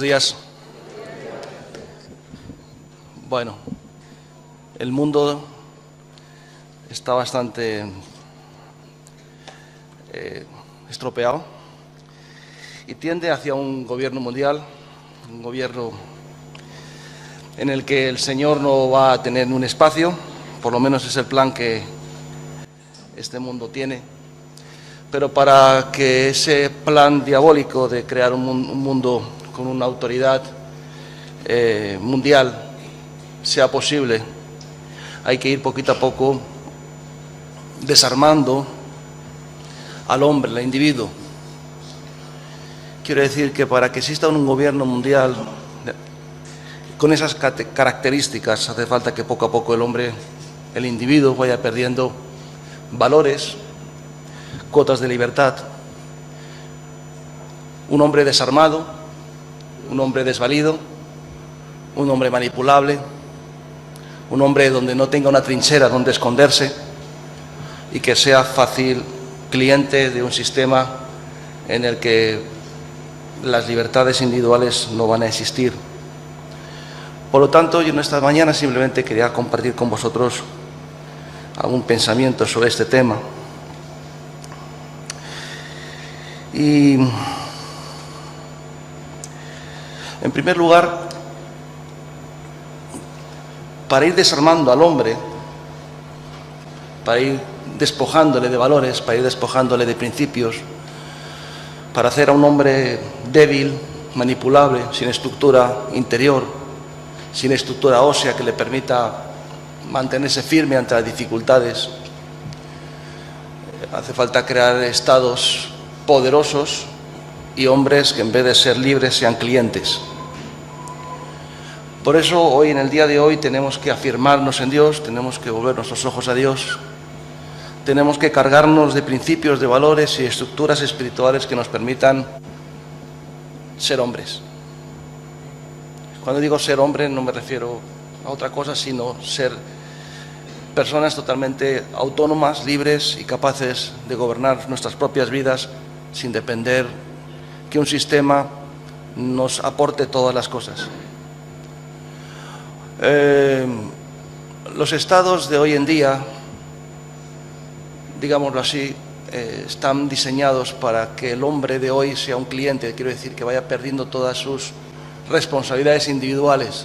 Buenos días. Bueno, el mundo está bastante estropeado y tiende hacia un gobierno mundial, un gobierno en el que el Señor no va a tener un espacio, por lo menos es el plan que este mundo tiene. Pero para que ese plan diabólico de crear un mundo con una autoridad mundial sea posible, hay que ir poquito a poco desarmando al hombre, al individuo. Quiero decir que para que exista un gobierno mundial con esas características, hace falta que poco a poco el hombre, el individuo, vaya perdiendo valores, cuotas de libertad. Un hombre desarmado, un hombre desvalido, un hombre manipulable, un hombre donde no tenga una trinchera donde esconderse y que sea fácil cliente de un sistema en el que las libertades individuales no van a existir. Por lo tanto, yo en esta mañana simplemente quería compartir con vosotros algún pensamiento sobre este tema. Y, en primer lugar, para ir desarmando al hombre, para ir despojándole de valores, para ir despojándole de principios, para hacer a un hombre débil, manipulable, sin estructura interior, sin estructura ósea que le permita mantenerse firme ante las dificultades. Hace falta crear estados poderosos y hombres que en vez de ser libres sean clientes. Por eso hoy, en el día de hoy, tenemos que afirmarnos en Dios, tenemos que volver nuestros ojos a Dios, tenemos que cargarnos de principios, de valores y estructuras espirituales que nos permitan ser hombres. Cuando digo ser hombre no me refiero a otra cosa, sino ser personas totalmente autónomas, libres y capaces de gobernar nuestras propias vidas sin depender que un sistema nos aporte todas las cosas. Los estados de hoy en día, digámoslo así, están diseñados para que el hombre de hoy sea un cliente, quiero decir que vaya perdiendo todas sus responsabilidades individuales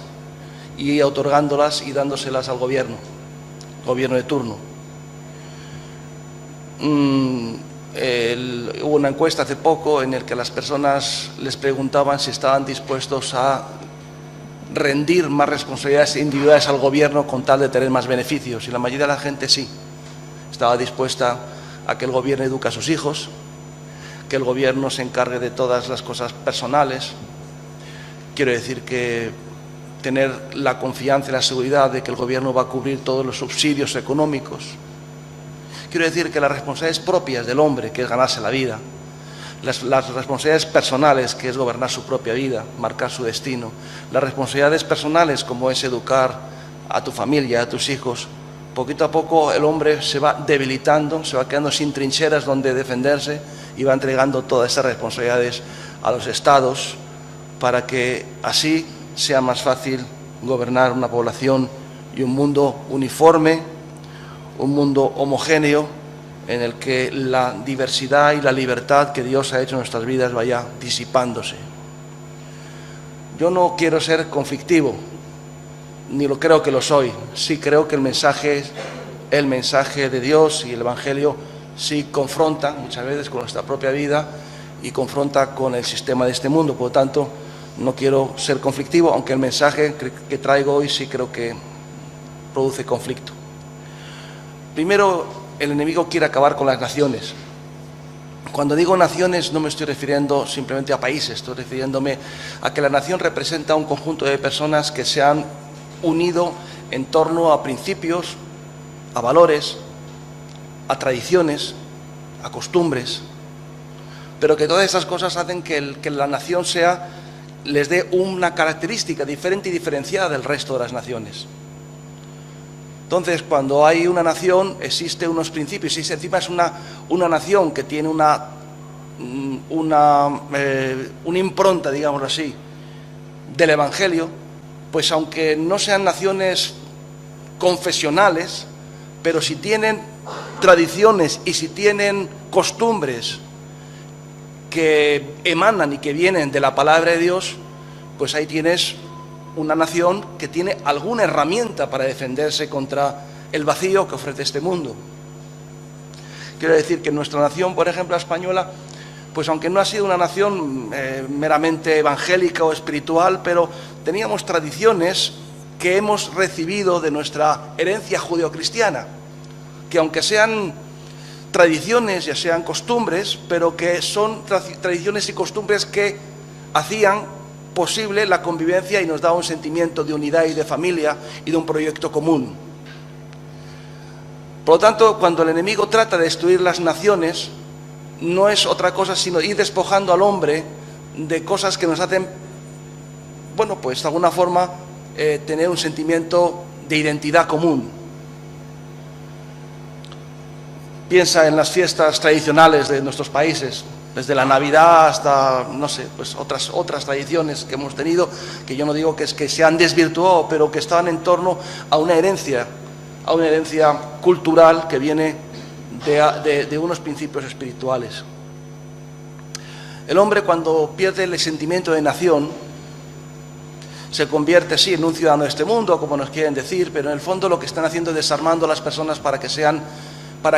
y otorgándolas y dándoselas al gobierno de turno. Hubo una encuesta hace poco en la que las personas les preguntaban si estaban dispuestos a rendir más responsabilidades individuales al gobierno con tal de tener más beneficios, y la mayoría de la gente sí, estaba dispuesta a que el gobierno eduque a sus hijos, que el gobierno se encargue de todas las cosas personales. Quiero decir que tener la confianza y la seguridad de que el gobierno va a cubrir todos los subsidios económicos. Quiero decir que las responsabilidades propias del hombre, que es ganarse la vida, las responsabilidades personales, que es gobernar su propia vida, marcar su destino, las responsabilidades personales, como es educar a tu familia, a tus hijos, poquito a poco el hombre se va debilitando, se va quedando sin trincheras donde defenderse y va entregando todas esas responsabilidades a los estados para que así sea más fácil gobernar una población y un mundo uniforme, un mundo homogéneo en el que la diversidad y la libertad que Dios ha hecho en nuestras vidas vaya disipándose. Yo no quiero ser conflictivo, ni lo creo que lo soy. Sí creo que el mensaje de Dios y el Evangelio sí confronta muchas veces con nuestra propia vida y confronta con el sistema de este mundo. Por lo tanto, no quiero ser conflictivo, aunque el mensaje que traigo hoy sí creo que produce conflicto. Primero, el enemigo quiere acabar con las naciones. Cuando digo naciones no me estoy refiriendo simplemente a países, estoy refiriéndome a que la nación representa un conjunto de personas que se han unido en torno a principios, a valores, a tradiciones, a costumbres, pero que todas esas cosas hacen que la nación les dé una característica diferente y diferenciada del resto de las naciones. Entonces, cuando hay una nación, existen unos principios, y encima es una nación que tiene una impronta, digámoslo así, del Evangelio, pues aunque no sean naciones confesionales, pero si tienen tradiciones y si tienen costumbres que emanan y que vienen de la palabra de Dios, pues ahí tienes una nación que tiene alguna herramienta para defenderse contra el vacío que ofrece este mundo. Quiero decir que nuestra nación, por ejemplo, la española, pues aunque no ha sido una nación meramente evangélica o espiritual, pero teníamos tradiciones que hemos recibido de nuestra herencia judeocristiana, que aunque sean tradiciones, ya sean costumbres, pero que son tradiciones y costumbres que hacían posible la convivencia y nos daba un sentimiento de unidad y de familia y de un proyecto común. Por lo tanto, cuando el enemigo trata de destruir las naciones, no es otra cosa sino ir despojando al hombre de cosas que nos hacen, bueno, pues de alguna forma tener un sentimiento de identidad común. Piensa en las fiestas tradicionales de nuestros países, desde la Navidad hasta, no sé, pues otras tradiciones que hemos tenido, que yo no digo que se han desvirtuado, pero que estaban en torno a una herencia cultural que viene de unos principios espirituales. El hombre, cuando pierde el sentimiento de nación, se convierte, sí, en un ciudadano de este mundo, como nos quieren decir, pero en el fondo lo que están haciendo es desarmando a las personas para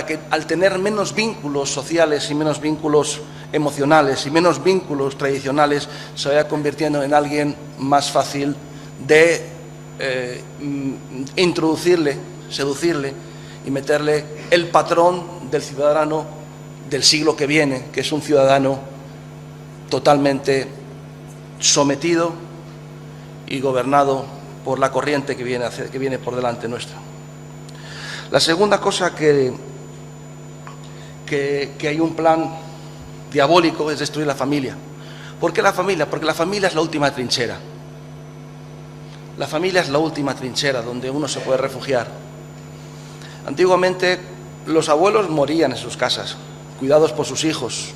que al tener menos vínculos sociales y menos vínculos emocionales y menos vínculos tradicionales, se vaya convirtiendo en alguien más fácil de introducirle, seducirle y meterle el patrón del ciudadano del siglo que viene, que es un ciudadano totalmente sometido y gobernado por la corriente que viene por delante nuestra. La segunda cosa que hay un plan diabólico es destruir la familia. ¿Por qué la familia? Porque la familia es la última trinchera. La familia es la última trinchera donde uno se puede refugiar. Antiguamente los abuelos morían en sus casas, cuidados por sus hijos.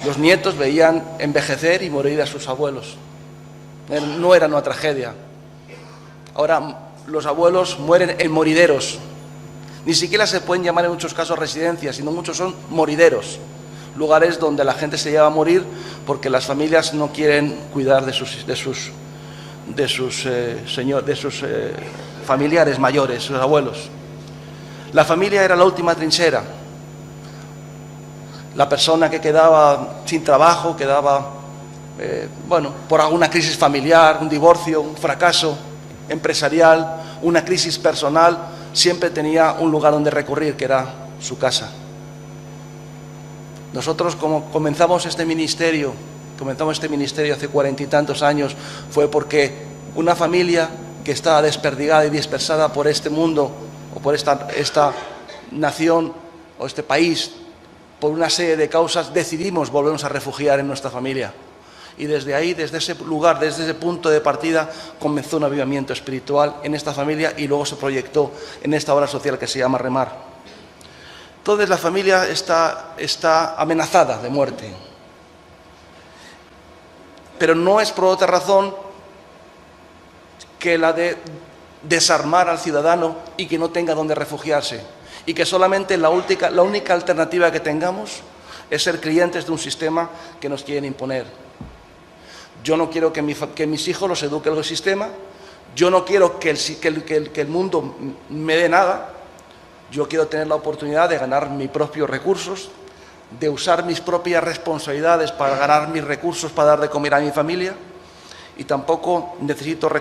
Los nietos veían envejecer y morir a sus abuelos. No era una tragedia. Ahora los abuelos mueren en morideros. Ni siquiera se pueden llamar en muchos casos residencias, sino muchos son morideros, lugares donde la gente se lleva a morir porque las familias no quieren cuidar de sus familiares mayores, sus abuelos. La familia era la última trinchera. La persona que quedaba sin trabajo, quedaba por alguna crisis familiar, un divorcio, un fracaso empresarial, una crisis personal, siempre tenía un lugar donde recurrir, que era su casa. Nosotros, como comenzamos este ministerio hace 40 y tantos años, fue porque una familia que estaba desperdigada y dispersada por este mundo o por esta nación o este país, por una serie de causas, decidimos volvernos a refugiar en nuestra familia. Y desde ahí, desde ese lugar, desde ese punto de partida, comenzó un avivamiento espiritual en esta familia y luego se proyectó en esta obra social que se llama Remar. Entonces la familia está amenazada de muerte. Pero no es por otra razón que la de desarmar al ciudadano y que no tenga dónde refugiarse. Y que solamente la única alternativa que tengamos es ser clientes de un sistema que nos quieren imponer. Yo no quiero que mis hijos los eduque el sistema, yo no quiero que el mundo me dé nada, yo quiero tener la oportunidad de ganar mis propios recursos, de usar mis propias responsabilidades para ganar mis recursos para dar de comer a mi familia, y tampoco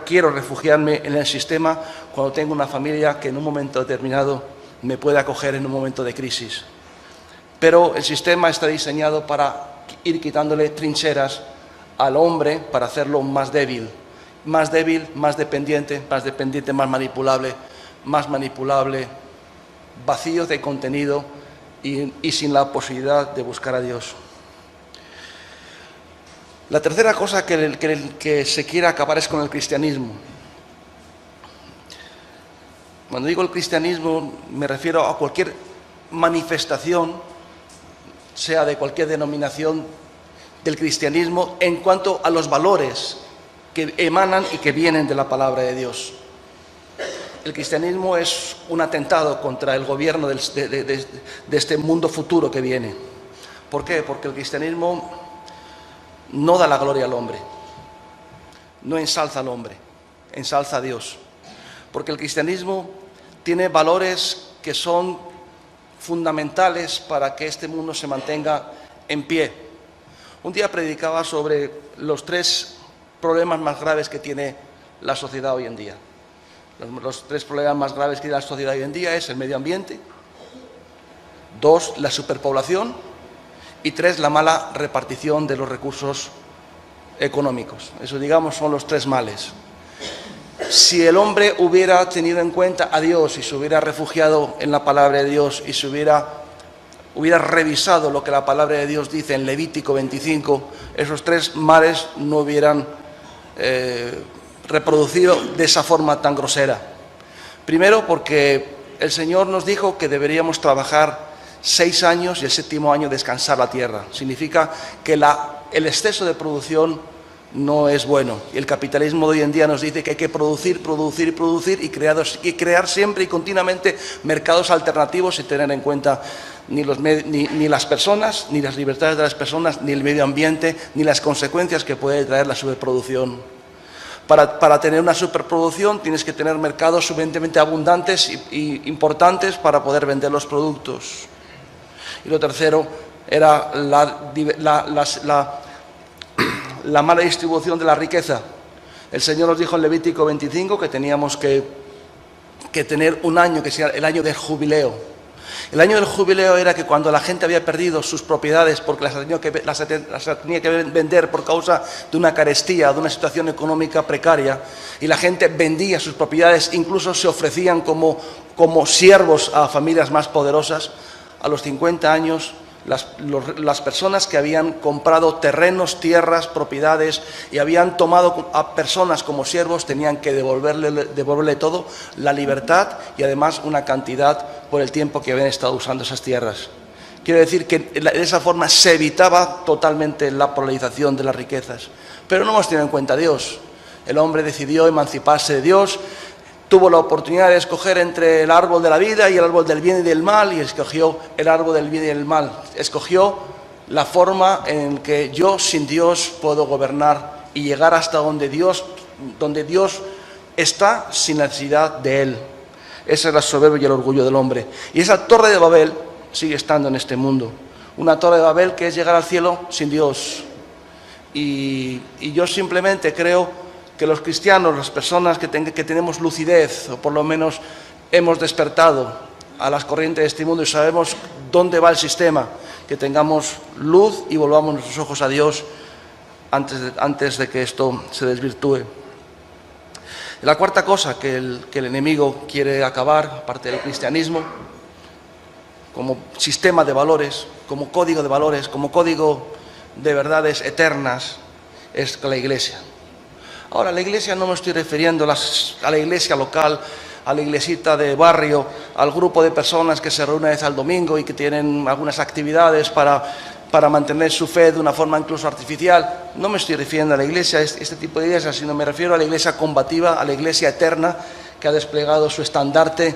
quiero refugiarme en el sistema cuando tengo una familia que en un momento determinado me puede acoger en un momento de crisis. Pero el sistema está diseñado para ir quitándole trincheras al hombre para hacerlo más débil, más dependiente, más manipulable, vacío de contenido y sin la posibilidad de buscar a Dios. La tercera cosa que se quiere acabar es con el cristianismo. Cuando digo el cristianismo me refiero a cualquier manifestación, sea de cualquier denominación, del cristianismo en cuanto a los valores que emanan y que vienen de la palabra de Dios. El cristianismo es un atentado contra el gobierno de este mundo futuro que viene. ¿Por qué? Porque el cristianismo no da la gloria al hombre, no ensalza al hombre, ensalza a Dios. Porque el cristianismo tiene valores que son fundamentales para que este mundo se mantenga en pie. Un día predicaba sobre los 3 problemas más graves que tiene la sociedad hoy en día. Los 3 problemas más graves que tiene la sociedad hoy en día es el medio ambiente, 2, la superpoblación y 3, la mala repartición de los recursos económicos. Eso, digamos, son los 3 males. Si el hombre hubiera tenido en cuenta a Dios y se hubiera refugiado en la palabra de Dios y se hubiera revisado lo que la palabra de Dios dice en Levítico 25, esos 3 males no hubieran reproducido de esa forma tan grosera. Primero, porque el Señor nos dijo que deberíamos trabajar 6 años y el 7º año descansar la tierra. Significa que el exceso de producción no es bueno. Y el capitalismo de hoy en día nos dice que hay que producir, producir y producir y crear siempre y continuamente mercados alternativos sin tener en cuenta ni las personas, ni las libertades de las personas, ni el medio ambiente, ni las consecuencias que puede traer la superproducción. Para tener una superproducción tienes que tener mercados suficientemente abundantes y importantes para poder vender los productos. Y lo tercero era la mala distribución de la riqueza. El Señor nos dijo en Levítico 25 que teníamos que tener un año que sea el año del jubileo. El año del jubileo era que cuando la gente había perdido sus propiedades porque las tenía que vender por causa de una carestía, de una situación económica precaria, y la gente vendía sus propiedades, incluso se ofrecían como siervos a familias más poderosas, a los 50 años las personas que habían comprado terrenos, tierras, propiedades y habían tomado a personas como siervos tenían que devolverle todo, la libertad y además una cantidad por el tiempo que habían estado usando esas tierras. Quiero decir que de esa forma se evitaba totalmente la polarización de las riquezas. Pero no hemos tenido en cuenta a Dios. El hombre decidió emanciparse de Dios, tuvo la oportunidad de escoger entre el árbol de la vida y el árbol del bien y del mal, y escogió el árbol del bien y del mal. Escogió la forma en que yo sin Dios puedo gobernar y llegar hasta donde Dios está sin necesidad de Él. Esa es la soberbia y el orgullo del hombre. Y esa torre de Babel sigue estando en este mundo. Una torre de Babel que es llegar al cielo sin Dios. Y yo simplemente creo que los cristianos, las personas que tenemos lucidez, o por lo menos hemos despertado a las corrientes de este mundo y sabemos dónde va el sistema, que tengamos luz y volvamos nuestros ojos a Dios antes de que esto se desvirtúe. La cuarta cosa que el enemigo quiere acabar, aparte del cristianismo, como sistema de valores, como código de valores, como código de verdades eternas, es la Iglesia. Ahora, la Iglesia no me estoy refiriendo a la iglesia local, a la iglesita de barrio, al grupo de personas que se reúnen una vez al domingo y que tienen algunas actividades para mantener su fe de una forma incluso artificial. No me estoy refiriendo a la Iglesia, este tipo de iglesia, sino me refiero a la Iglesia combativa, a la Iglesia eterna que ha desplegado su estandarte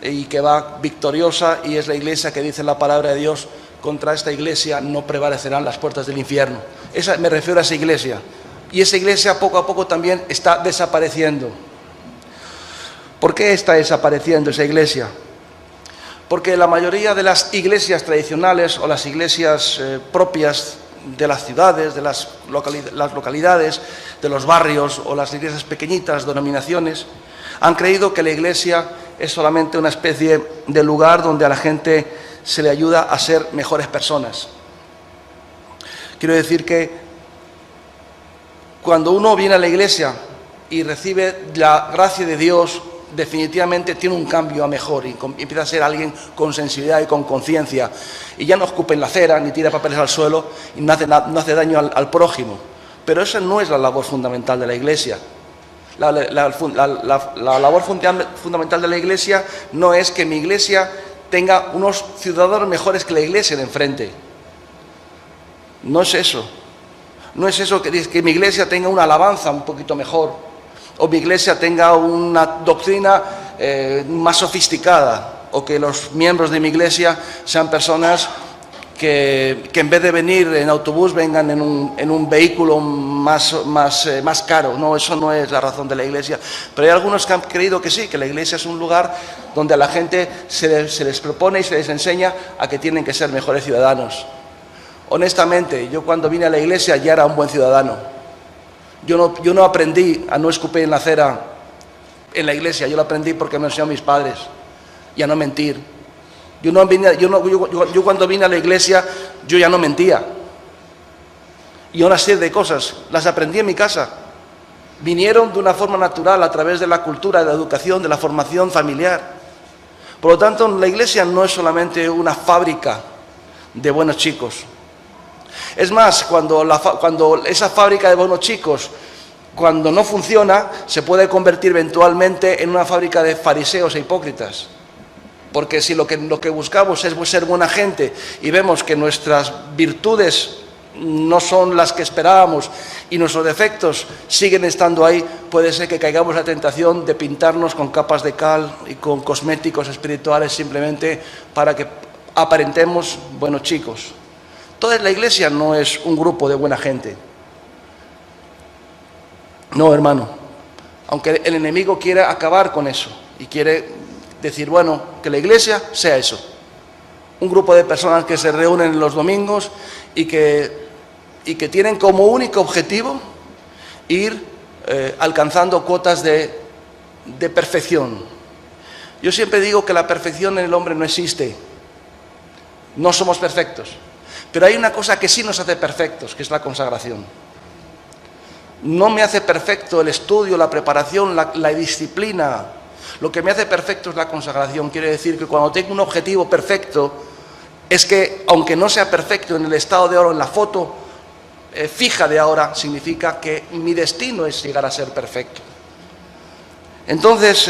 y que va victoriosa, y es la Iglesia que dice la palabra de Dios: contra esta Iglesia no prevalecerán las puertas del infierno. Me refiero a esa Iglesia. Y esa Iglesia poco a poco también está desapareciendo. ¿Por qué está desapareciendo esa Iglesia? Porque la mayoría de las iglesias tradicionales o las iglesias propias de las ciudades, de las localidades, de los barrios o las iglesias pequeñitas, denominaciones, han creído que la Iglesia es solamente una especie de lugar donde a la gente se le ayuda a ser mejores personas. Quiero decir que cuando uno viene a la Iglesia y recibe la gracia de Dios, definitivamente tiene un cambio a mejor y empieza a ser alguien con sensibilidad y con conciencia, y ya no escupe en la acera ni tira papeles al suelo y no hace daño al prójimo. Pero esa no es la labor fundamental de la Iglesia. La labor fundamental de la Iglesia no es que mi Iglesia tenga unos ciudadanos mejores que la Iglesia de enfrente. No es eso. No es eso que mi iglesia tenga una alabanza un poquito mejor, o mi iglesia tenga una doctrina más sofisticada, o que los miembros de mi iglesia sean personas que en vez de venir en autobús vengan en un vehículo más caro. No, eso no es la razón de la iglesia. Pero hay algunos que han creído que sí, que la iglesia es un lugar donde a la gente se les propone y se les enseña a que tienen que ser mejores ciudadanos. Honestamente, yo cuando vine a la iglesia ya era un buen ciudadano. Yo no aprendí a no escupir en la acera en la iglesia, yo lo aprendí porque me enseñaron mis padres, y a no mentir. Yo cuando vine a la iglesia, yo ya no mentía. Y una serie de cosas las aprendí en mi casa. Vinieron de una forma natural a través de la cultura, de la educación, de la formación familiar. Por lo tanto, la iglesia no es solamente una fábrica de buenos chicos. Es más, cuando esa fábrica de buenos chicos, cuando no funciona, se puede convertir eventualmente en una fábrica de fariseos e hipócritas. Porque si lo que buscamos es ser buena gente y vemos que nuestras virtudes no son las que esperábamos y nuestros defectos siguen estando ahí, puede ser que caigamos en la tentación de pintarnos con capas de cal y con cosméticos espirituales simplemente para que aparentemos buenos chicos. Toda la iglesia no es un grupo de buena gente. No, hermano. Aunque el enemigo quiere acabar con eso y quiere decir, bueno, que la iglesia sea eso. Un grupo de personas que se reúnen los domingos y que tienen como único objetivo ir alcanzando cuotas de perfección. Yo siempre digo que la perfección en el hombre no existe. No somos perfectos. Pero hay una cosa que sí nos hace perfectos, que es la consagración. No me hace perfecto el estudio, la preparación, la disciplina. Lo que me hace perfecto es la consagración. Quiere decir que cuando tengo un objetivo perfecto, es que aunque no sea perfecto en el estado de oro, en la foto fija de ahora, significa que mi destino es llegar a ser perfecto. Entonces,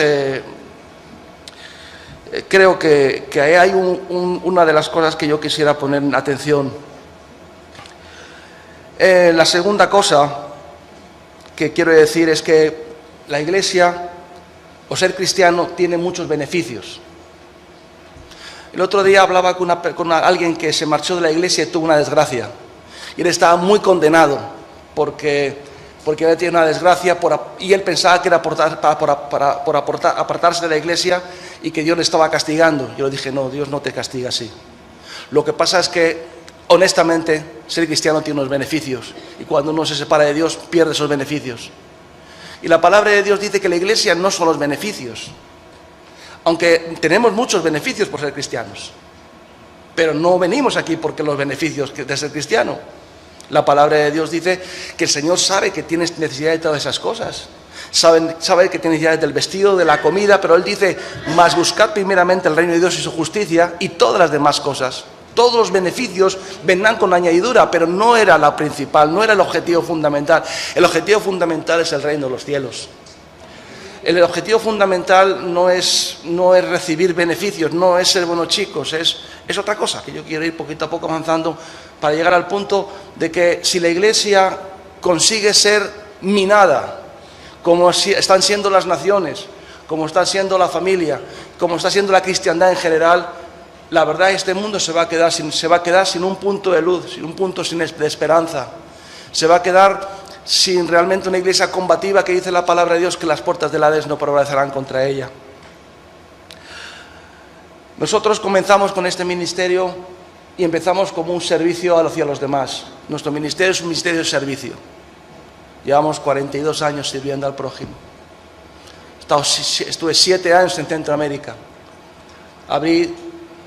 creo que hay una de las cosas que yo quisiera poner en atención. La segunda cosa que quiero decir es que la iglesia, o ser cristiano, tiene muchos beneficios. El otro día hablaba con alguien que se marchó de la iglesia y tuvo una desgracia. Y él estaba muy condenado porque había tenido una desgracia y él pensaba que era por apartarse de la iglesia y que Dios le estaba castigando. Yo le dije, no, Dios no te castiga así. Lo que pasa es que, honestamente, ser cristiano tiene unos beneficios. Y cuando uno se separa de Dios, pierde esos beneficios. Y la palabra de Dios dice que la iglesia no son los beneficios, aunque tenemos muchos beneficios por ser cristianos, pero no venimos aquí porque los beneficios de ser cristiano. La palabra de Dios dice que el Señor sabe que tienes necesidad de todas esas cosas, sabe que tienes necesidad del vestido, de la comida, pero Él dice, mas buscad primeramente el reino de Dios y su justicia y todas las demás cosas. Todos los beneficios vendrán con añadidura, pero no era la principal, no era el objetivo fundamental. El objetivo fundamental es el reino de los cielos. El objetivo fundamental no es recibir beneficios, no es ser buenos chicos, es otra cosa, que yo quiero ir poquito a poco avanzando para llegar al punto de que si la iglesia consigue ser minada, como están siendo las naciones, como está siendo la familia, como está siendo la cristiandad en general, la verdad este mundo se va a quedar sin un punto de luz, sin un punto de esperanza. Se va a quedar sin realmente una iglesia combativa que dice la palabra de Dios que las puertas del Hades no prevalecerán contra ella. Nosotros comenzamos con este ministerio y empezamos como un servicio hacia los demás. Nuestro ministerio es un ministerio de servicio. Llevamos 42 años sirviendo al prójimo. Estuve 7 años en Centroamérica. Abrí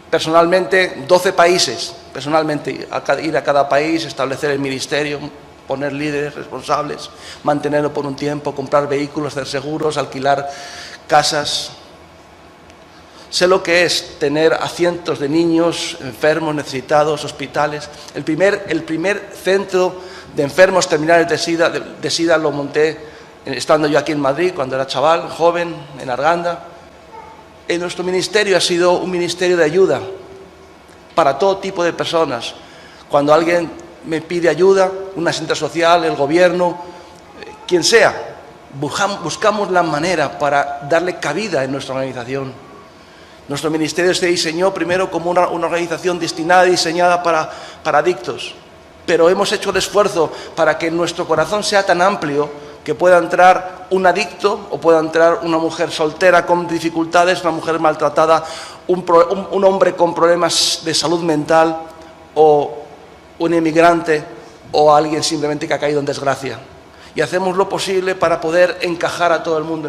personalmente 12 países, ir a cada país, establecer el ministerio, poner líderes responsables, mantenerlo por un tiempo, comprar vehículos, hacer seguros, alquilar casas. Sé lo que es tener a cientos de niños enfermos, necesitados, hospitales. El primer centro de enfermos terminales de SIDA lo monté estando yo aquí en Madrid, cuando era chaval, joven, en Arganda. Nuestro ministerio ha sido un ministerio de ayuda para todo tipo de personas. Cuando alguien me pide ayuda, una asistencia social, el gobierno, quien sea. Buscamos la manera para darle cabida en nuestra organización. Nuestro ministerio se diseñó primero como una organización destinada y diseñada para adictos, pero hemos hecho el esfuerzo para que nuestro corazón sea tan amplio que pueda entrar un adicto o pueda entrar una mujer soltera con dificultades, una mujer maltratada, un hombre con problemas de salud mental o un inmigrante o alguien simplemente que ha caído en desgracia. Y hacemos lo posible para poder encajar a todo el mundo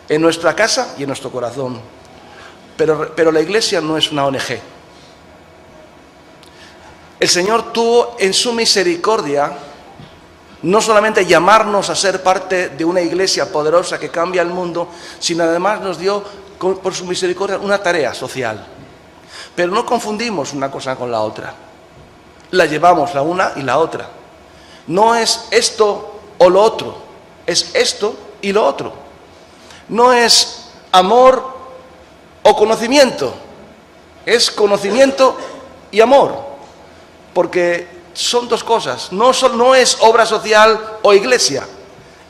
en nuestra casa y en nuestro corazón. Pero la Iglesia no es una ONG. El Señor tuvo en su misericordia no solamente llamarnos a ser parte de una Iglesia poderosa que cambia el mundo, sino además nos dio, por su misericordia, una tarea social. Pero no confundimos una cosa con la otra. La llevamos la una y la otra. No es esto o lo otro, es esto y lo otro. No es amor o conocimiento, es conocimiento y amor, porque son dos cosas. No es obra social o iglesia,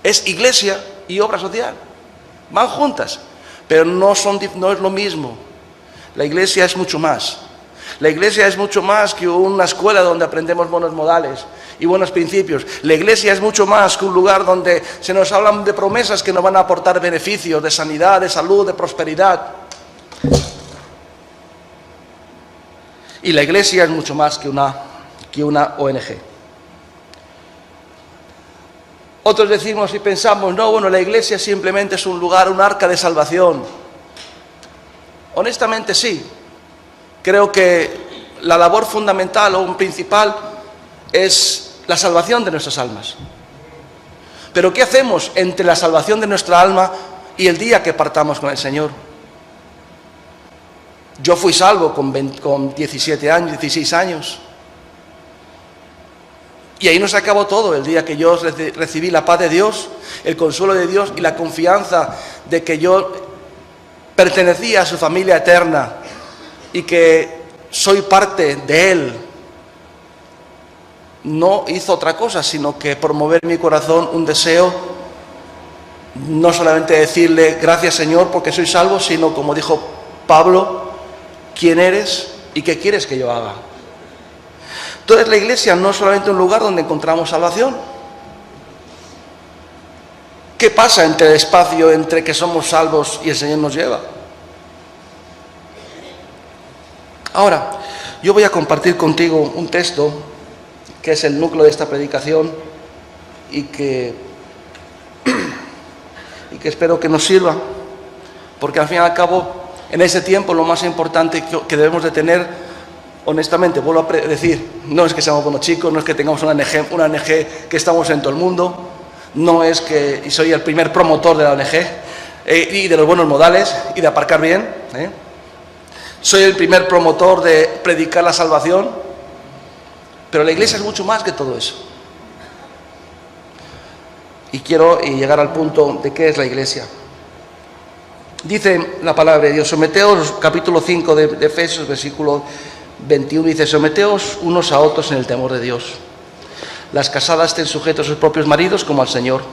es iglesia y obra social. Van juntas, pero no es lo mismo. La iglesia es mucho más. La iglesia es mucho más que una escuela donde aprendemos buenos modales y buenos principios. La iglesia es mucho más que un lugar donde se nos hablan de promesas que nos van a aportar beneficios de sanidad, de salud, de prosperidad. Y la iglesia es mucho más que una ONG. Otros decimos y pensamos, no, bueno, la iglesia simplemente es un lugar, un arca de salvación. Honestamente sí. Creo que la labor fundamental o principal es la salvación de nuestras almas. Pero ¿qué hacemos entre la salvación de nuestra alma y el día que partamos con el Señor? Yo fui salvo con 17 años, 16 años. Y ahí no se acabó todo. El día que yo recibí la paz de Dios, el consuelo de Dios y la confianza de que yo pertenecía a su familia eterna y que soy parte de Él, no hizo otra cosa sino que promover en mi corazón un deseo, no solamente decirle gracias Señor porque soy salvo, sino como dijo Pablo, ¿quién eres y qué quieres que yo haga? Entonces la iglesia no es solamente un lugar donde encontramos salvación. ¿Qué pasa entre el espacio entre que somos salvos y el Señor nos lleva? Ahora, yo voy a compartir contigo un texto que es el núcleo de esta predicación y que espero que nos sirva, porque al fin y al cabo, en ese tiempo lo más importante que debemos de tener, honestamente, vuelvo a decir, no es que seamos buenos chicos, no es que tengamos una ONG que estamos en todo el mundo, no es que y soy el primer promotor de la ONG y de los buenos modales y de aparcar bien, soy el primer promotor de predicar la salvación, pero la iglesia es mucho más que todo eso. Y quiero llegar al punto de qué es la iglesia. Dice la palabra de Dios, someteos, capítulo 5 de Efesios, versículo 21, dice, someteos unos a otros en el temor de Dios. Las casadas estén sujetos a sus propios maridos como al Señor,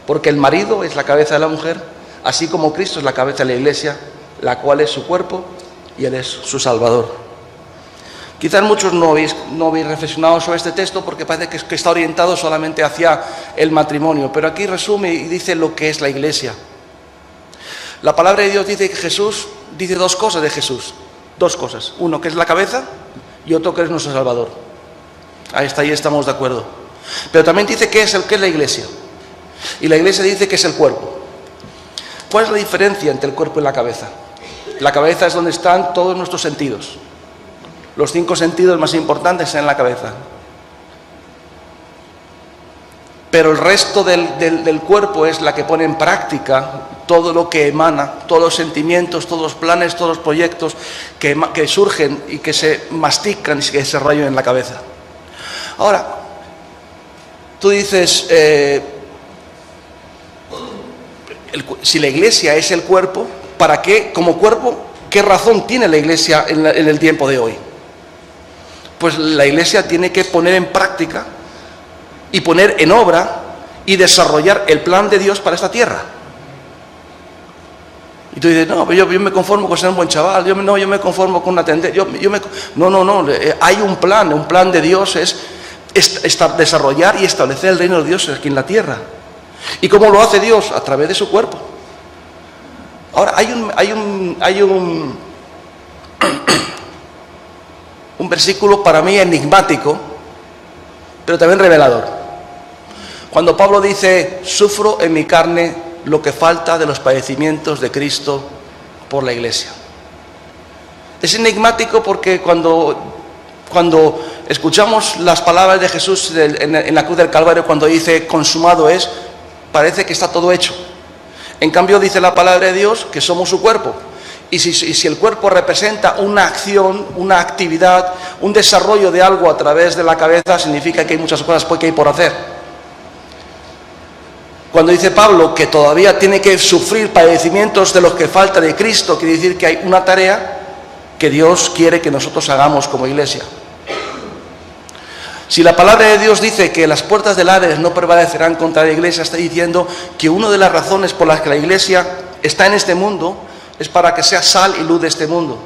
porque el marido es la cabeza de la mujer, así como Cristo es la cabeza de la iglesia, la cual es su cuerpo, y Él es su Salvador. Quizás muchos no habéis reflexionado sobre este texto porque parece que está orientado solamente hacia el matrimonio, pero aquí resume y dice lo que es la iglesia. La palabra de Dios dice que Jesús, dice dos cosas de Jesús, dos cosas, uno que es la cabeza y otro que es nuestro Salvador. Ahí estamos de acuerdo. Pero también dice qué es la iglesia, y la iglesia dice que es el cuerpo. ¿Cuál es la diferencia entre el cuerpo y la cabeza? La cabeza es donde están todos nuestros sentidos. Los 5 sentidos más importantes están en la cabeza. Pero el resto del cuerpo es la que pone en práctica todo lo que emana, todos los sentimientos, todos los planes, todos los proyectos que surgen y que se mastican y que se desarrollan en la cabeza. Ahora, tú dices, si la iglesia es el cuerpo, ¿para qué, como cuerpo, qué razón tiene la iglesia en el tiempo de hoy? pues la Iglesia tiene que poner en práctica y poner en obra y desarrollar el plan de Dios para esta tierra. Y tú dices, no, yo me conformo con ser un buen chaval, yo me conformo con una tendencia, no, hay un plan de Dios es desarrollar y establecer el reino de Dios aquí en la tierra. ¿Y cómo lo hace Dios? A través de su cuerpo. Ahora, hay un versículo para mí enigmático, pero también revelador. Cuando Pablo dice, sufro en mi carne lo que falta de los padecimientos de Cristo por la Iglesia. Es enigmático porque cuando escuchamos las palabras de Jesús en la cruz del Calvario, cuando dice consumado es, parece que está todo hecho. En cambio dice la palabra de Dios que somos su cuerpo. Y si el cuerpo representa una acción, una actividad, un desarrollo de algo a través de la cabeza, significa que hay muchas cosas que hay por hacer. Cuando dice Pablo que todavía tiene que sufrir padecimientos de los que falta de Cristo, quiere decir que hay una tarea que Dios quiere que nosotros hagamos como Iglesia. Si la palabra de Dios dice que las puertas del Hades no prevalecerán contra la Iglesia, está diciendo que una de las razones por las que la Iglesia está en este mundo es para que sea sal y luz de este mundo.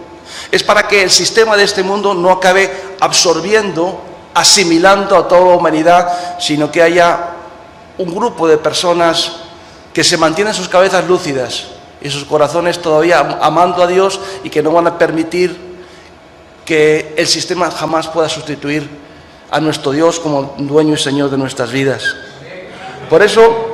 Es para que el sistema de este mundo no acabe absorbiendo, asimilando a toda la humanidad, sino que haya un grupo de personas que se mantienen sus cabezas lúcidas y sus corazones todavía amando a Dios y que no van a permitir que el sistema jamás pueda sustituir a nuestro Dios como dueño y Señor de nuestras vidas. Por eso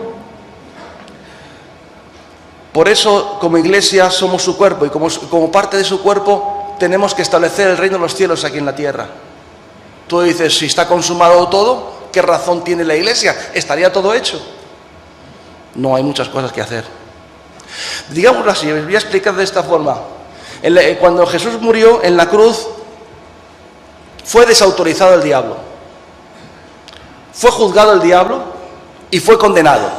como Iglesia somos su cuerpo y como parte de su cuerpo tenemos que establecer el reino de los cielos aquí en la tierra. Tú dices, si está consumado todo, ¿qué razón tiene la Iglesia? ¿Estaría todo hecho? No, hay muchas cosas que hacer. Digámoslo así, os voy a explicar de esta forma. Cuando Jesús murió en la cruz, fue desautorizado el diablo. Fue juzgado el diablo y fue condenado.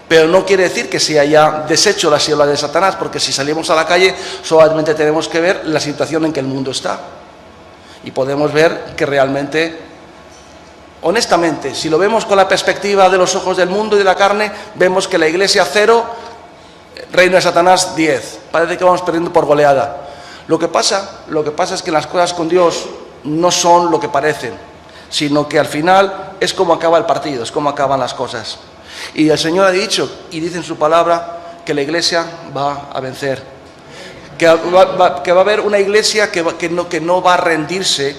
Pero no quiere decir que se haya deshecho la sierva de Satanás, porque si salimos a la calle solamente tenemos que ver la situación en que el mundo está. Y podemos ver que realmente, honestamente, si lo vemos con la perspectiva de los ojos del mundo y de la carne, vemos que la Iglesia 0, reino de Satanás 10. Parece que vamos perdiendo por goleada. Lo que pasa es que las cosas con Dios no son lo que parecen, sino que al final es como acaba el partido, es como acaban las cosas. Y el Señor ha dicho, y dice en su palabra, que la Iglesia va a vencer. Que va a haber una Iglesia que no va a rendirse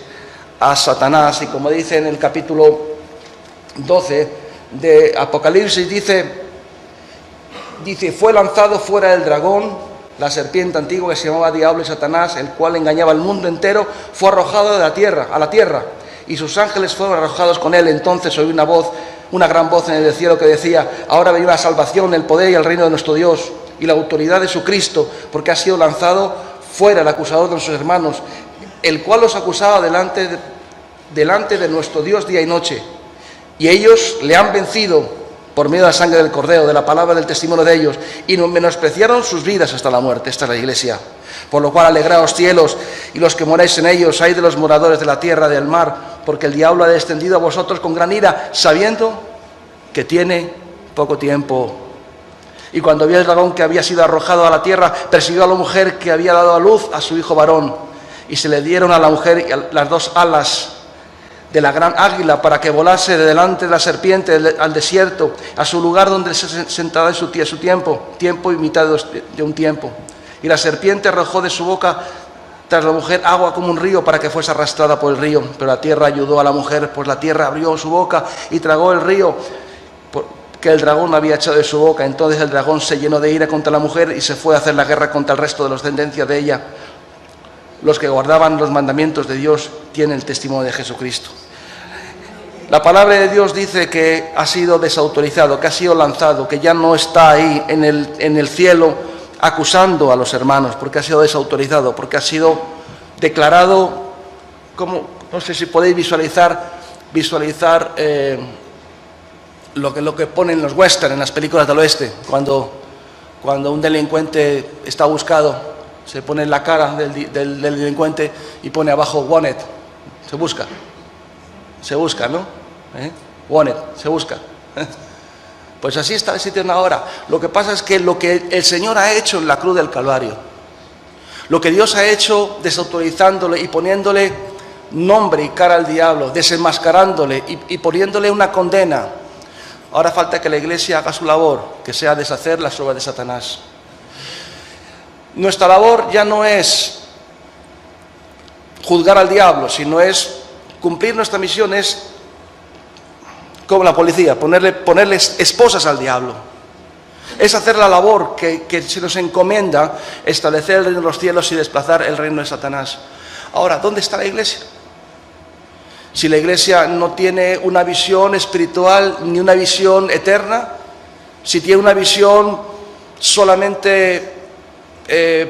a Satanás. Y como dice en el capítulo 12 de Apocalipsis, dice, fue lanzado fuera el dragón, la serpiente antigua que se llamaba Diablo y Satanás, el cual engañaba al mundo entero, fue arrojado a la tierra, y sus ángeles fueron arrojados con él. Entonces oí una gran voz en el cielo que decía, ahora viene la salvación, el poder y el reino de nuestro Dios, y la autoridad de su Cristo, porque ha sido lanzado fuera el acusador de nuestros hermanos, el cual los acusaba delante de nuestro Dios día y noche. Y ellos le han vencido por medio de la sangre del Cordero, de la palabra del testimonio de ellos, y menospreciaron sus vidas hasta la muerte. Esta es la Iglesia. Por lo cual alegraos cielos y los que moráis en ellos, ay de los moradores de la tierra, del mar, porque el diablo ha descendido a vosotros con gran ira, sabiendo que tiene poco tiempo. Y cuando vio el dragón que había sido arrojado a la tierra, persiguió a la mujer que había dado a luz a su hijo varón, y se le dieron a la mujer las dos alas de la gran águila para que volase de delante de la serpiente al desierto, a su lugar donde se sentará en su tiempo y mitad de un tiempo. Y la serpiente arrojó de su boca tras la mujer agua como un río para que fuese arrastrada por el río. Pero la tierra ayudó a la mujer, pues la tierra abrió su boca y tragó el río que el dragón había echado de su boca. Entonces el dragón se llenó de ira contra la mujer y se fue a hacer la guerra contra el resto de los descendencia de ella. Los que guardaban los mandamientos de Dios tienen el testimonio de Jesucristo. La palabra de Dios dice que ha sido desautorizado, que ha sido lanzado, que ya no está ahí en el cielo acusando a los hermanos, porque ha sido desautorizado, porque ha sido declarado, como, no sé si podéis visualizar lo que ponen los western en las películas del oeste, cuando un delincuente está buscado, se pone en la cara del delincuente y pone abajo wanted, Se busca. Se busca, ¿no? Want it, se busca. Pues así está el sitio ahora. Lo que pasa es que lo que el Señor ha hecho en la cruz del Calvario, lo que Dios ha hecho desautorizándole y poniéndole nombre y cara al diablo, desenmascarándole y poniéndole una condena, ahora falta que la Iglesia haga su labor, que sea deshacer las obras de Satanás. Nuestra labor ya no es juzgar al diablo, sino es cumplir nuestra misión, es como la policía, ponerle esposas al diablo. Es hacer la labor que se nos encomienda, establecer el reino de los cielos y desplazar el reino de Satanás. Ahora, ¿dónde está la Iglesia? Si la Iglesia no tiene una visión espiritual ni una visión eterna, si tiene una visión solamente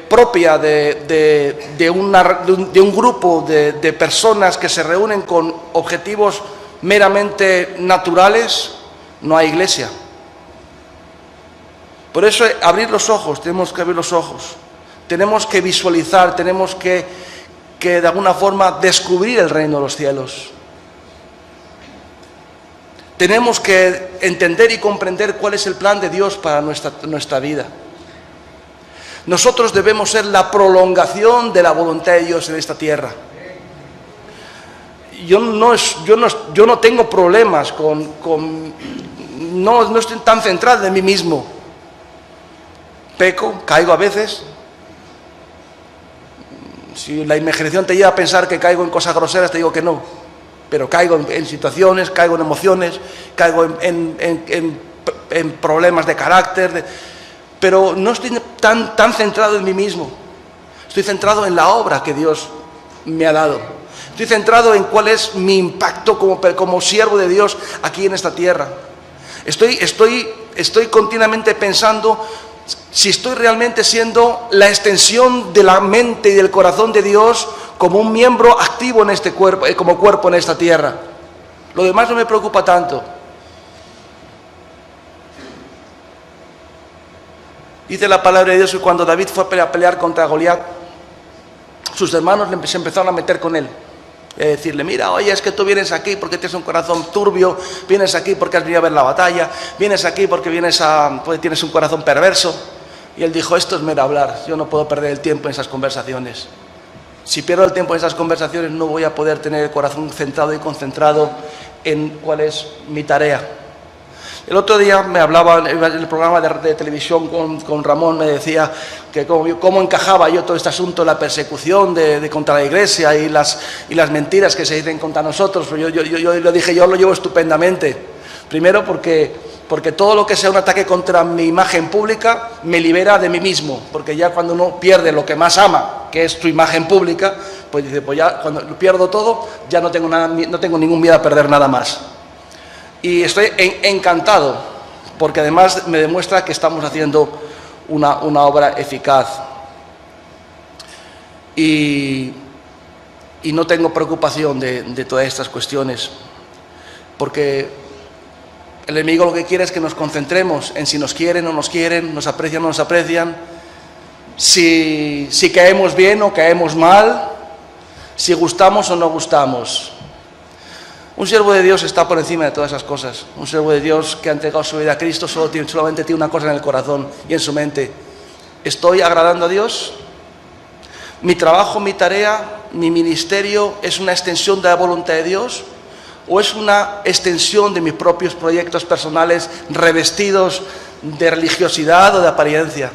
propia de un grupo de personas que se reúnen con objetivos meramente naturales, no hay Iglesia. Por eso abrir los ojos, tenemos que abrir los ojos, tenemos que visualizar, tenemos que de alguna forma descubrir el reino de los cielos. Tenemos que entender y comprender cuál es el plan de Dios para nuestra vida. Nosotros debemos ser la prolongación de la voluntad de Dios en esta tierra. Yo no tengo problemas no estoy tan centrado en mí mismo. Peco, caigo a veces. Si la imaginación te lleva a pensar que caigo en cosas groseras, te digo que no. Pero caigo en situaciones, caigo en emociones, caigo en problemas de carácter. Pero no estoy tan centrado en mí mismo. Estoy centrado en la obra que Dios me ha dado. Estoy centrado en cuál es mi impacto como siervo de Dios aquí en esta tierra. Estoy continuamente pensando si estoy realmente siendo la extensión de la mente y del corazón de Dios como un miembro activo en este cuerpo, como cuerpo en esta tierra. Lo demás no me preocupa tanto. Dice la palabra de Dios que cuando David fue a pelear contra Goliat, sus hermanos se empezaron a meter con él. Decirle, mira, oye, es que tú vienes aquí porque tienes un corazón turbio, vienes aquí porque has venido a ver la batalla, vienes aquí porque tienes un corazón perverso. Y él dijo, esto es mero hablar, yo no puedo perder el tiempo en esas conversaciones. Si pierdo el tiempo en esas conversaciones no voy a poder tener el corazón centrado y concentrado en cuál es mi tarea. El otro día me hablaba en el programa de televisión con Ramón, me decía que cómo encajaba yo todo este asunto de la persecución contra la Iglesia y las mentiras que se dicen contra nosotros. Yo le dije, yo lo llevo estupendamente. Primero porque todo lo que sea un ataque contra mi imagen pública me libera de mí mismo, porque ya cuando uno pierde lo que más ama, que es tu imagen pública, pues dice, pues ya cuando pierdo todo, ya no tengo ningún miedo a perder nada más. Y estoy encantado, porque además me demuestra que estamos haciendo una obra eficaz. Y no tengo preocupación de todas estas cuestiones, porque el enemigo lo que quiere es que nos concentremos en si nos quieren o no nos quieren, nos aprecian o no nos aprecian, si caemos bien o caemos mal, si gustamos o no gustamos. Un siervo de Dios está por encima de todas esas cosas. Un siervo de Dios que ha entregado su vida a Cristo solamente tiene una cosa en el corazón y en su mente. ¿Estoy agradando a Dios? ¿Mi trabajo, mi tarea, mi ministerio es una extensión de la voluntad de Dios? ¿O es una extensión de mis propios proyectos personales revestidos de religiosidad o de apariencia?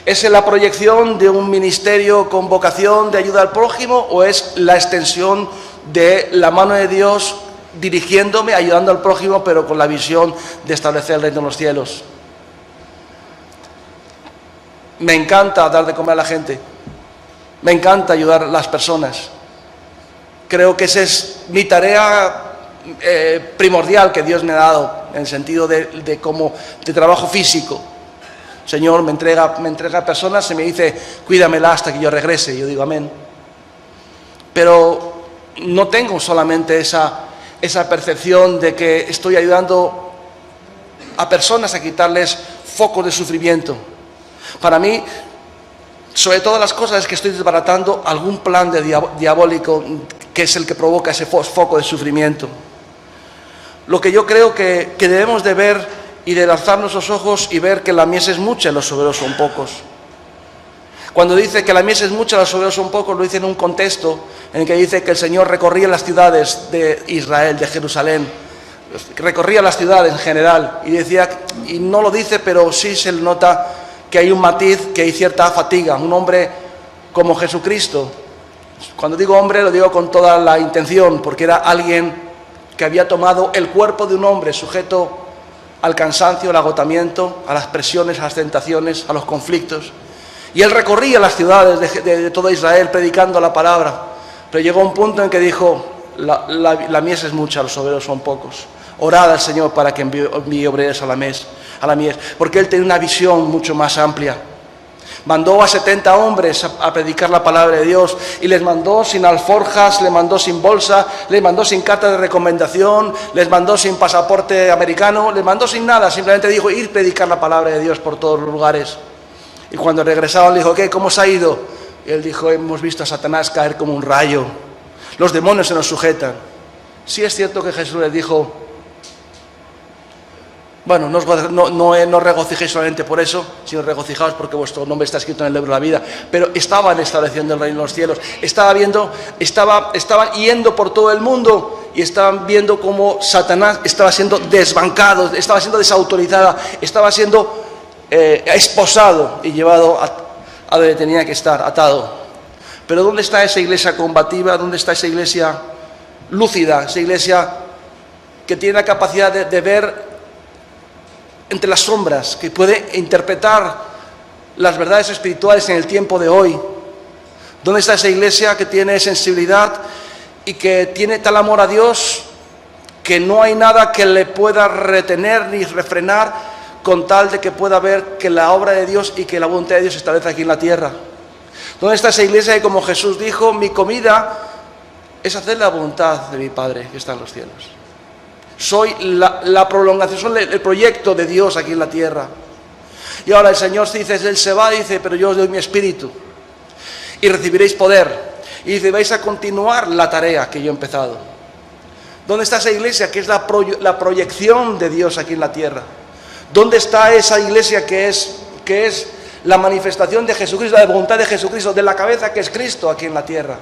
¿Es la proyección de un ministerio con vocación de ayuda al prójimo o es la extensión de la mano de Dios dirigiéndome, ayudando al prójimo, pero con la visión de establecer el reino de los cielos? Me encanta dar de comer a la gente, me encanta ayudar a las personas. Creo que esa es mi tarea primordial que Dios me ha dado, en el sentido de trabajo físico. Señor, me entrega personas y me dice, cuídamela hasta que yo regrese. Y yo digo, amén. Pero no tengo solamente esa percepción de que estoy ayudando a personas a quitarles focos de sufrimiento. Para mí, sobre todas las cosas, es que estoy desbaratando algún plan diabólico que es el que provoca ese foco de sufrimiento. Lo que yo creo que debemos de ver y de alzar nuestros ojos y ver que la mies es mucha y los obreros son pocos. Cuando dice que la mies es mucha y los obreros son pocos, lo dice en un contexto en el que dice que el Señor recorría las ciudades de Israel, de Jerusalén, recorría las ciudades en general, y decía, y no lo dice, pero sí se le nota que hay un matiz, que hay cierta fatiga. Un hombre como Jesucristo, cuando digo hombre lo digo con toda la intención, porque era alguien que había tomado el cuerpo de un hombre sujeto al cansancio, al agotamiento, a las presiones, a las tentaciones, a los conflictos. Y él recorría las ciudades de toda Israel predicando la palabra, pero llegó un punto en que dijo, la mies es mucha, los obreros son pocos. Orad al Señor para que envíe obreros a la mies, porque él tenía una visión mucho más amplia. Mandó a 70 hombres a predicar la palabra de Dios, y les mandó sin alforjas, les mandó sin bolsa, les mandó sin carta de recomendación, les mandó sin pasaporte americano, les mandó sin nada. Simplemente dijo, ir a predicar la palabra de Dios por todos los lugares. Y cuando regresaban le dijo, ¿qué? ¿Cómo se ha ido? Y él dijo, hemos visto a Satanás caer como un rayo. Los demonios se nos sujetan. Sí es cierto que Jesús les dijo, bueno, no regocijéis solamente por eso, sino regocijaos porque vuestro nombre está escrito en el libro de la vida. Pero estaban estableciendo el reino de los cielos. Estaban yendo por todo el mundo y estaban viendo cómo Satanás estaba siendo desbancado, estaba siendo desautorizada, estaba siendo esposado y llevado a donde tenía que estar, atado. Pero ¿dónde está esa iglesia combativa? ¿Dónde está esa iglesia lúcida? Esa iglesia que tiene la capacidad de ver entre las sombras, que puede interpretar las verdades espirituales en el tiempo de hoy. ¿Dónde está esa iglesia que tiene sensibilidad y que tiene tal amor a Dios que no hay nada que le pueda retener ni refrenar con tal de que pueda ver que la obra de Dios y que la voluntad de Dios se establece aquí en la tierra? ¿Dónde está esa iglesia que, como Jesús dijo, mi comida es hacer la voluntad de mi Padre que está en los cielos? Soy la prolongación, soy el proyecto de Dios aquí en la tierra. Y ahora el Señor dice, Él se va, dice, pero yo os doy mi espíritu y recibiréis poder. Y dice, vais a continuar la tarea que yo he empezado. ¿Dónde está esa iglesia que es la proyección de Dios aquí en la tierra? ¿Dónde está esa iglesia que es la manifestación de Jesucristo, la voluntad de Jesucristo, de la cabeza que es Cristo aquí en la tierra?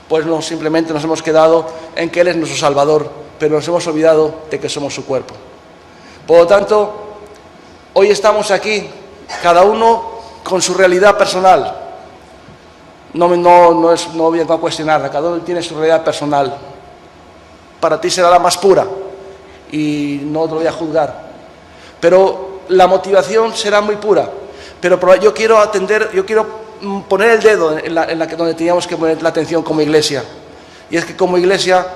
Pues no, simplemente nos hemos quedado en que Él es nuestro Salvador, pero nos hemos olvidado de que somos su cuerpo. Por lo tanto, hoy estamos aquí, cada uno con su realidad personal. No voy a cuestionarla, cada uno tiene su realidad personal. Para ti será la más pura y no te lo voy a juzgar. Pero la motivación será muy pura. Pero yo quiero poner el dedo donde teníamos que poner la atención como iglesia. Y es que como iglesia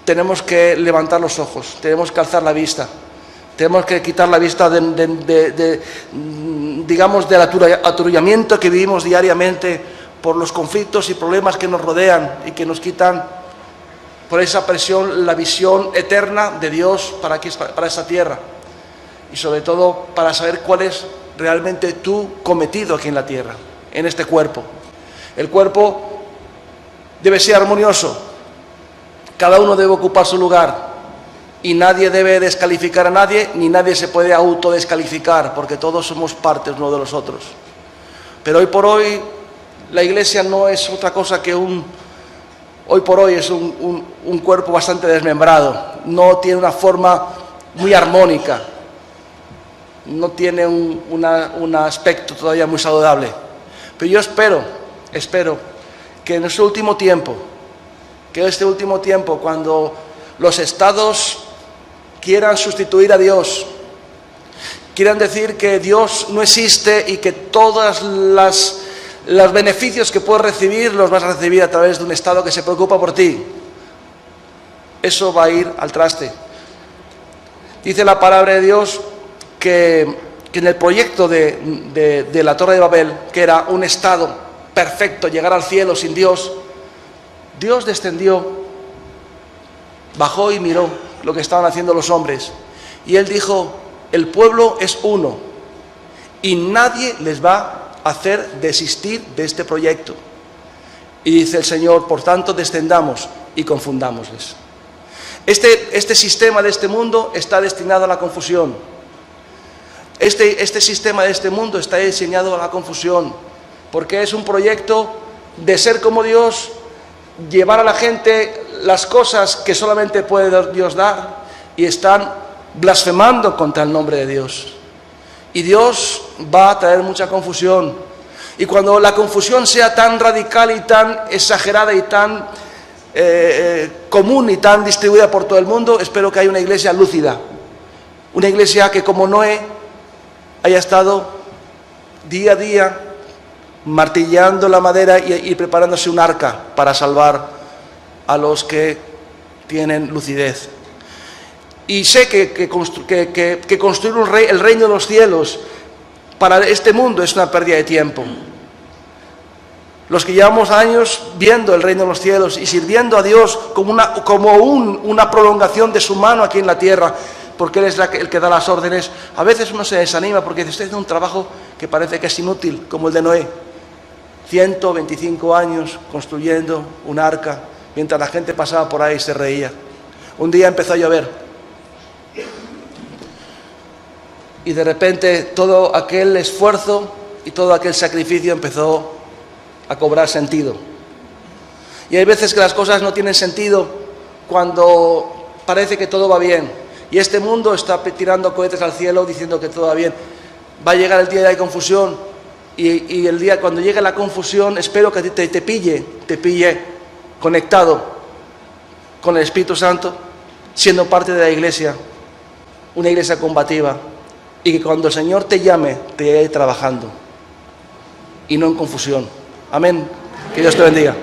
tenemos que levantar los ojos, tenemos que alzar la vista, tenemos que quitar la vista digamos, del aturullamiento que vivimos diariamente por los conflictos y problemas que nos rodean y que nos quitan por esa presión la visión eterna de Dios para esta tierra. Y sobre todo para saber cuál es realmente tu cometido aquí en la tierra, en este cuerpo. El cuerpo debe ser armonioso, cada uno debe ocupar su lugar y nadie debe descalificar a nadie, ni nadie se puede autodescalificar, porque todos somos partes uno de los otros. Pero hoy por hoy la iglesia no es otra cosa que un cuerpo bastante desmembrado, no tiene una forma muy armónica, no tiene un aspecto todavía muy saludable. Pero yo espero que en este último tiempo, cuando los estados quieran sustituir a Dios, quieran decir que Dios no existe y que todos los beneficios que puedes recibir los vas a recibir a través de un estado que se preocupa por ti, eso va a ir al traste. Dice la palabra de Dios que en el proyecto de la Torre de Babel, que era un estado perfecto, llegar al cielo sin Dios, Dios descendió, bajó y miró lo que estaban haciendo los hombres. Y Él dijo, el pueblo es uno y nadie les va a hacer desistir de este proyecto. Y dice el Señor, por tanto, descendamos y confundámosles. Este sistema de este mundo está destinado a la confusión. Este sistema de este mundo está diseñado a la confusión, porque es un proyecto de ser como Dios, llevar a la gente las cosas que solamente puede Dios dar, y están blasfemando contra el nombre de Dios. Y Dios va a traer mucha confusión. Y cuando la confusión sea tan radical y tan exagerada y tan común y tan distribuida por todo el mundo, espero que haya una iglesia lúcida, una iglesia que, como Noé, haya estado día a día martillando la madera y preparándose un arca para salvar a los que tienen lucidez. Y sé que construir el reino de los cielos para este mundo es una pérdida de tiempo. Los que llevamos años viendo el reino de los cielos y sirviendo a Dios como una prolongación de su mano aquí en la tierra, porque Él es el que da las órdenes, a veces uno se desanima porque dice, usted hace un trabajo que parece que es inútil, como el de Noé. 125 años construyendo un arca, mientras la gente pasaba por ahí y se reía. Un día empezó a llover. Y de repente todo aquel esfuerzo y todo aquel sacrificio empezó a cobrar sentido. Y hay veces que las cosas no tienen sentido cuando parece que todo va bien. Y este mundo está tirando cohetes al cielo diciendo que todo va bien. Va a llegar el día de la confusión. Y el día cuando llegue la confusión, espero que te pille conectado con el Espíritu Santo, siendo parte de la iglesia, una iglesia combativa. Y que cuando el Señor te llame, te llegue trabajando y no en confusión. Amén. Que Dios te bendiga.